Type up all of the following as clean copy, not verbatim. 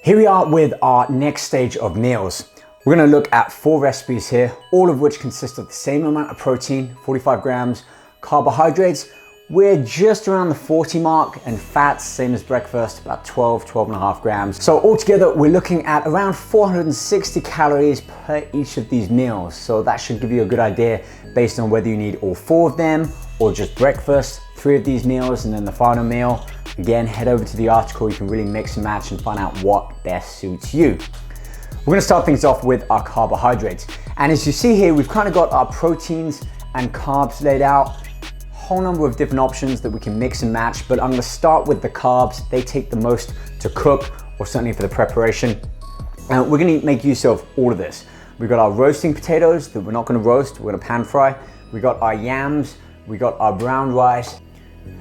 Here we are with our next stage of meals. We're gonna look at 4 recipes here, all of which consist of the same amount of protein, 45 grams, carbohydrates, we're just around the 40 mark, and fats, same as breakfast, about 12 and a half grams. So altogether, we're looking at around 460 calories per each of these meals. So that should give you a good idea based on whether you need all 4 of them or just breakfast, 3 of these meals, and then the final meal. Again, head over to the article, you can really mix and match and find out what best suits you. We're gonna start things off with our carbohydrates. And as you see here, we've kind of got our proteins and carbs laid out. Whole number of different options that we can mix and match, but I'm gonna start with the carbs. They take the most to cook, or certainly for the preparation. And we're gonna make use of all of this. We've got our roasting potatoes that we're not gonna roast, we're gonna pan fry. We got our yams, we got our brown rice,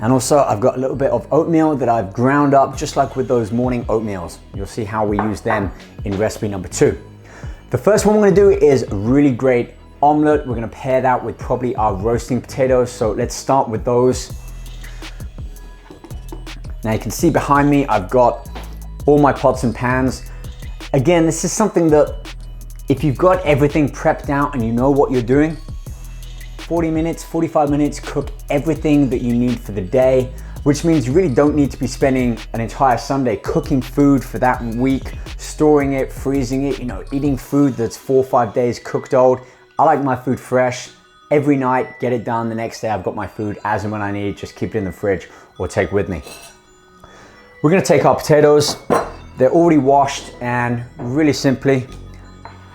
and also I've got a little bit of oatmeal that I've ground up, just like with those morning oatmeals. You'll see how we use them in recipe number 2. The first one we're gonna do is a really great omelette. We're gonna pair that with probably our roasting potatoes. So let's start with those. Now you can see behind me, I've got all my pots and pans. Again, this is something that if you've got everything prepped out and you know what you're doing, 40 minutes, 45 minutes, cook everything that you need for the day, which means you really don't need to be spending an entire Sunday cooking food for that week, storing it, freezing it, eating food that's 4 or 5 days cooked old. I like my food fresh. Every night, get it done. The next day, I've got my food as and when I need. Just keep it in the fridge or take with me. We're gonna take our potatoes. They're already washed, and really simply,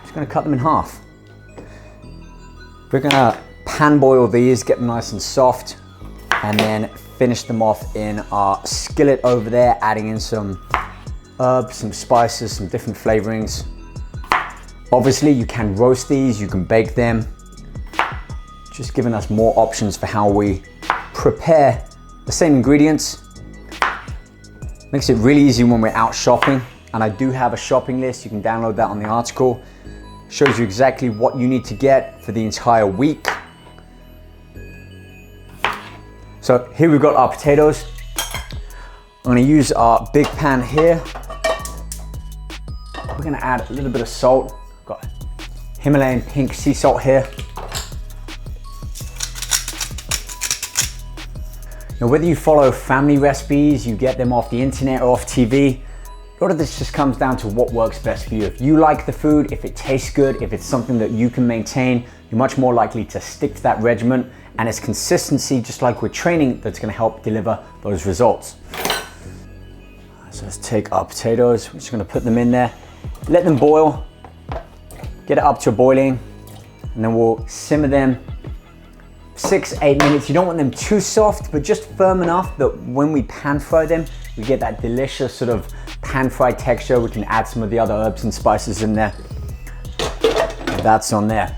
just gonna cut them in half. We're gonna pan boil these, get them nice and soft, and then finish them off in our skillet over there, adding in some herbs, some spices, some different flavorings. Obviously, you can roast these, you can bake them, just giving us more options for how we prepare the same ingredients. Makes it really easy when we're out shopping, and I do have a shopping list. You can download that on the article. Shows you exactly what you need to get for the entire week. So here we've got our potatoes. I'm gonna use our big pan here. We're gonna add a little bit of salt. Got Himalayan pink sea salt here. Now, whether you follow family recipes, you get them off the internet or off TV, a lot of this just comes down to what works best for you. If you like the food, if it tastes good, if it's something that you can maintain, you're much more likely to stick to that regimen, and it's consistency, just like with training, that's gonna help deliver those results. So let's take our potatoes, we're just gonna put them in there, let them boil, get it up to boiling, and then we'll simmer them 6-8 minutes. You don't want them too soft, but just firm enough that when we pan fry them, we get that delicious sort of pan fried texture. We can add some of the other herbs and spices in there. That's on there.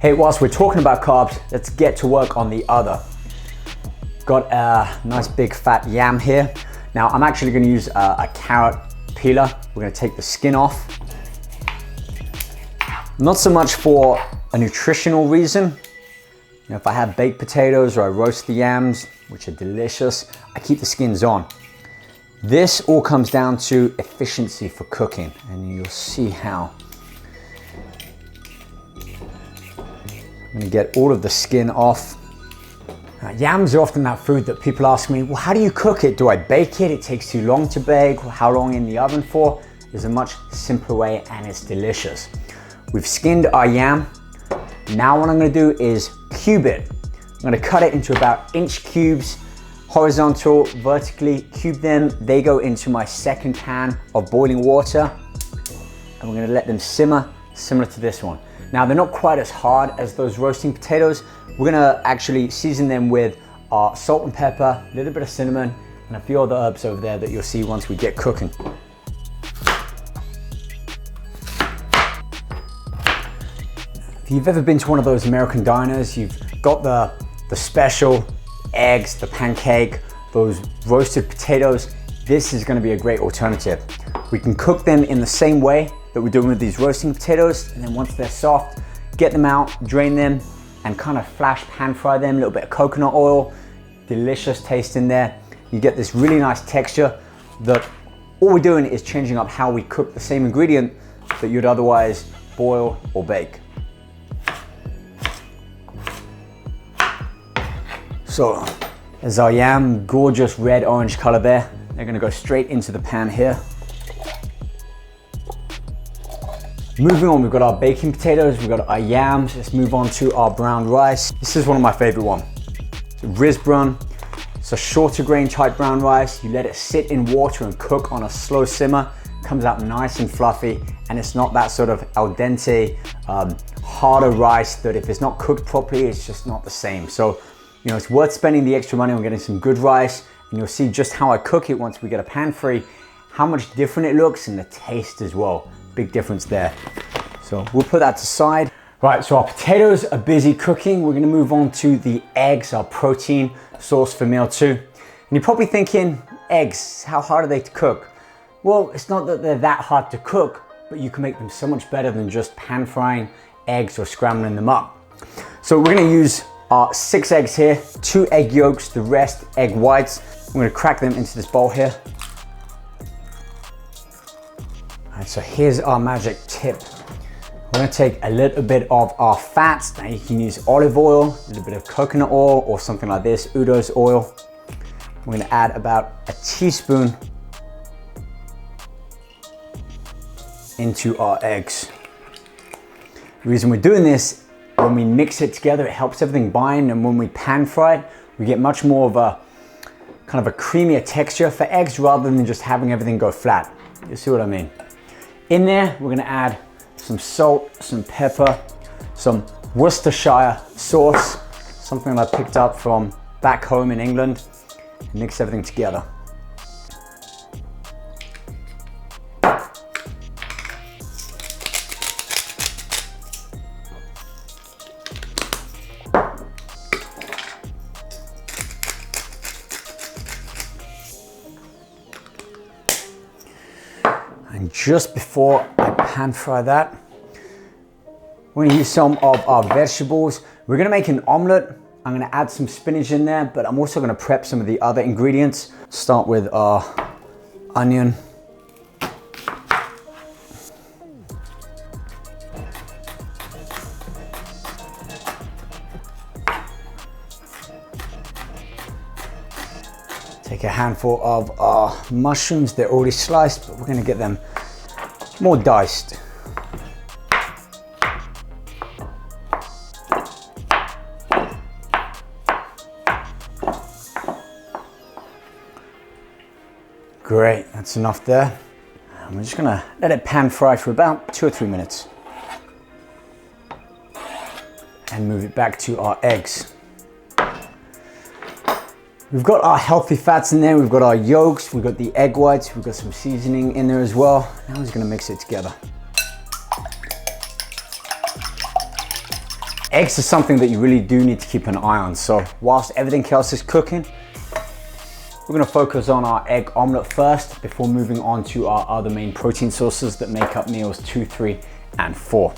Hey, whilst we're talking about carbs, let's get to work on the other. Got a nice big fat yam here. Now I'm actually gonna use a carrot peeler. We're gonna take the skin off. Not so much for a nutritional reason. If I have baked potatoes or I roast the yams, which are delicious, I keep the skins on. This all comes down to efficiency for cooking, and you'll see how. I'm gonna get all of the skin off. Now, yams are often that food that people ask me, well, how do you cook it? Do I bake it? It takes too long to bake. How long in the oven for? There's a much simpler way, and it's delicious. We've skinned our yam. Now what I'm gonna do is cube it. I'm gonna cut it into about inch cubes, horizontal, vertically, cube them. They go into my second pan of boiling water, and we're gonna let them simmer, similar to this one. Now they're not quite as hard as those roasting potatoes. We're gonna actually season them with our salt and pepper, a little bit of cinnamon, and a few other herbs over there that you'll see once we get cooking. If you've ever been to one of those American diners, you've got the special eggs, the pancake, those roasted potatoes, this is gonna be a great alternative. We can cook them in the same way that we're doing with these roasting potatoes, and then once they're soft, get them out, drain them, and kind of flash pan fry them, a little bit of coconut oil, delicious taste in there. You get this really nice texture that All we're doing is changing up how we cook the same ingredient that you'd otherwise boil or bake. So there's our yam, gorgeous red-orange color there. They're gonna go straight into the pan here. Moving on, we've got our baking potatoes, we've got our yams. Let's move on to our brown rice. This is one of my favorite ones. Riz brun. It's a shorter grain type brown rice. You let it sit in water and cook on a slow simmer. Comes out nice and fluffy, and it's not that sort of al dente, harder rice that if it's not cooked properly, it's just not the same. So, you know, it's worth spending the extra money on getting some good rice, and you'll see just how I cook it once we get a pan free, how much different it looks and the taste as well. Big difference there. So we'll put that aside. Right, so our potatoes are busy cooking. We're gonna move on to the eggs, our protein source for meal 2. And you're probably thinking, eggs, how hard are they to cook? Well, it's not that they're that hard to cook, but you can make them so much better than just pan frying eggs or scrambling them up. So we're gonna use our 6 eggs here, 2 egg yolks, the rest egg whites. I'm gonna crack them into this bowl here. All right, so here's our magic tip. We're gonna take a little bit of our fats. Now you can use olive oil, a little bit of coconut oil, or something like this, Udo's oil. We're gonna add about a teaspoon into our eggs. The reason we're doing this, when we mix it together, it helps everything bind, and when we pan fry it, we get much more of a kind of a creamier texture for eggs rather than just having everything go flat. You see what I mean? In there, we're gonna add some salt, some pepper, some Worcestershire sauce, something I picked up from back home in England, and mix everything together. And just before I pan fry that, we're gonna use some of our vegetables. We're gonna make an omelette. I'm gonna add some spinach in there, but I'm also gonna prep some of the other ingredients. Start with our onion. Take a handful of our mushrooms. They're already sliced, but we're gonna get them more diced. Great, that's enough there. And we're just gonna let it pan fry for about 2 or 3 minutes. And move it back to our eggs. We've got our healthy fats in there, we've got our yolks, we've got the egg whites, we've got some seasoning in there as well. Now we're just gonna mix it together. Eggs are something that you really do need to keep an eye on. So whilst everything else is cooking, we're gonna focus on our egg omelette first before moving on to our other main protein sources that make up meals 2, 3, and 4.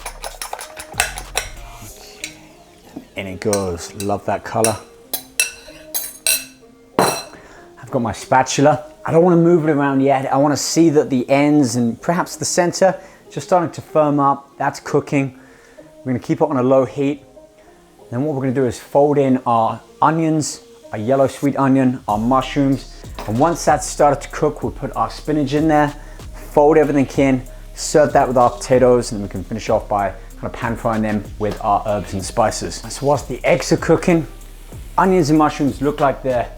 Okay. In it goes, love that color. I've got my spatula. I don't want to move it around yet. I want to see that the ends and perhaps the center just starting to firm up. That's cooking. We're going to keep it on a low heat. Then what we're going to do is fold in our onions, our yellow sweet onion, our mushrooms. And once that's started to cook, we'll put our spinach in there, fold everything in, serve that with our potatoes, and then we can finish off by kind of pan frying them with our herbs and spices. So whilst the eggs are cooking, onions and mushrooms look like they're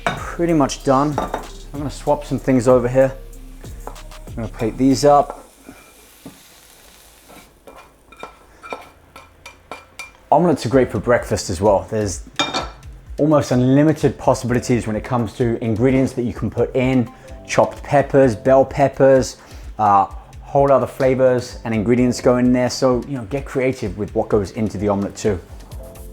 pretty much done. I'm gonna swap some things over here. I'm gonna plate these up. Omelettes are great for breakfast as well. There's almost unlimited possibilities when it comes to ingredients that you can put in. Chopped peppers, bell peppers, whole other flavors and ingredients go in there. So, you know, get creative with what goes into the omelette too.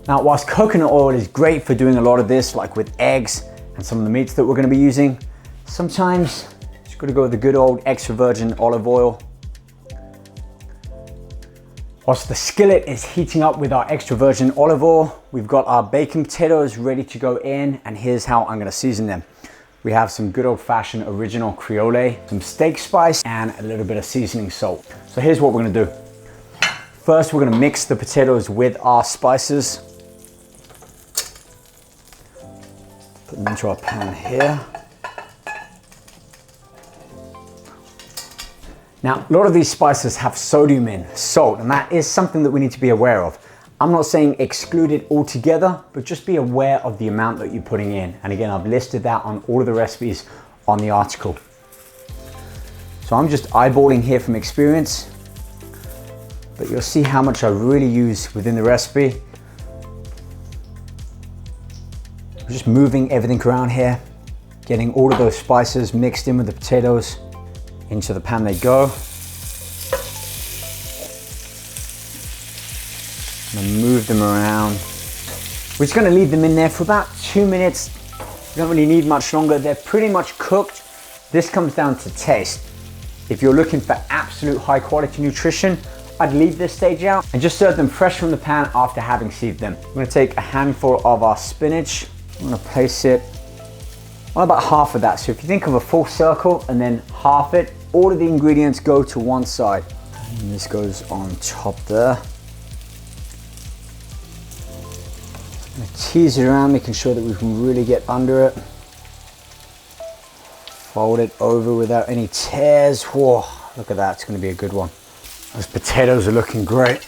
Now, whilst coconut oil is great for doing a lot of this, like with eggs and some of the meats that we're gonna be using, sometimes just gotta go with the good old extra virgin olive oil. Whilst the skillet is heating up with our extra virgin olive oil, we've got our baking potatoes ready to go in, and here's how I'm gonna season them. we have some good old-fashioned original Creole, some steak spice, and a little bit of seasoning salt. So here's what we're gonna do. First, we're gonna mix the potatoes with our spices. Put them into our pan here. Now, a lot of these spices have sodium in, salt, and that is something that we need to be aware of. I'm not saying exclude it altogether, but just be aware of the amount that you're putting in. And again, I've listed that on all of the recipes on the article. So I'm just eyeballing here from experience, but you'll see how much I really use within the recipe. I'm just moving everything around here, getting all of those spices mixed in with the potatoes. Into the pan they go. I'm gonna move them around. We're just gonna leave them in there for about 2 minutes. You don't really need much longer. They're pretty much cooked. This comes down to taste. If you're looking for absolute high quality nutrition, I'd leave this stage out and just serve them fresh from the pan after having sieved them. I'm gonna take a handful of our spinach. I'm gonna place it on about half of that. So if you think of a full circle and then half it, all of the ingredients go to one side. And this goes on top there. I'm gonna tease it around, making sure that we can really get under it. Fold it over without any tears. Whoa, look at that, it's gonna be a good one. Those potatoes are looking great.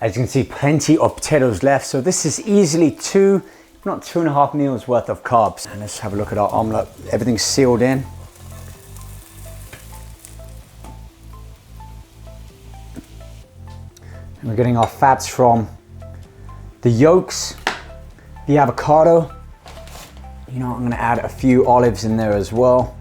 As you can see, plenty of potatoes left. So this is easily 2, if not 2.5 meals worth of carbs. And let's have a look at our omelette. Everything's sealed in. And we're getting our fats from the yolks, the avocado. You know, I'm gonna add a few olives in there as well.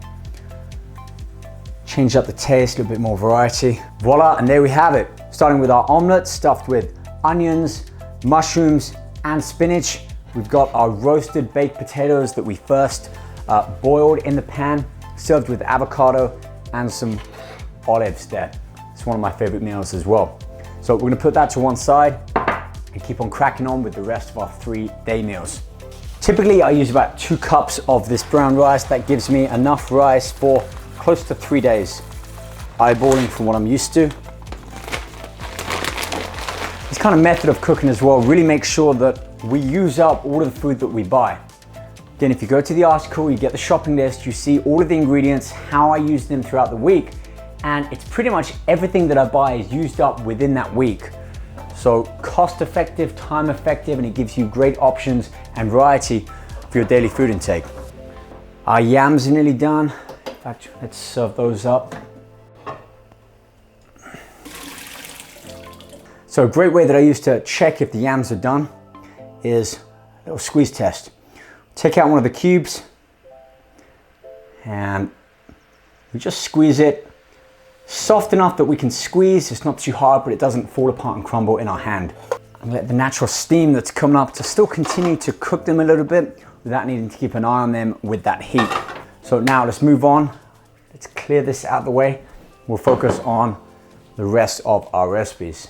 Change up the taste, a little bit more variety. Voila, and there we have it. Starting with our omelette stuffed with onions, mushrooms, and spinach. We've got our roasted baked potatoes that we first boiled in the pan, served with avocado and some olives there. It's one of my favorite meals as well. So we're gonna put that to one side and keep on cracking on with the rest of our 3-day meals. Typically, I use about 2 cups of this brown rice. That gives me enough rice for close to 3 days. Eyeballing from what I'm used to. This kind of method of cooking as well really makes sure that we use up all of the food that we buy. Again, if you go to the article, you get the shopping list, you see all of the ingredients, how I use them throughout the week, and it's pretty much everything that I buy is used up within that week. So cost effective, time effective, and it gives you great options and variety for your daily food intake. Our yams are nearly done. In fact, let's serve those up. So a great way that I use to check if the yams are done is a little squeeze test. Take out one of the cubes and we just squeeze it soft enough that we can squeeze. It's not too hard, but it doesn't fall apart and crumble in our hand. And let the natural steam that's coming up to still continue to cook them a little bit without needing to keep an eye on them with that heat. So now let's move on. Let's clear this out of the way. We'll focus on the rest of our recipes.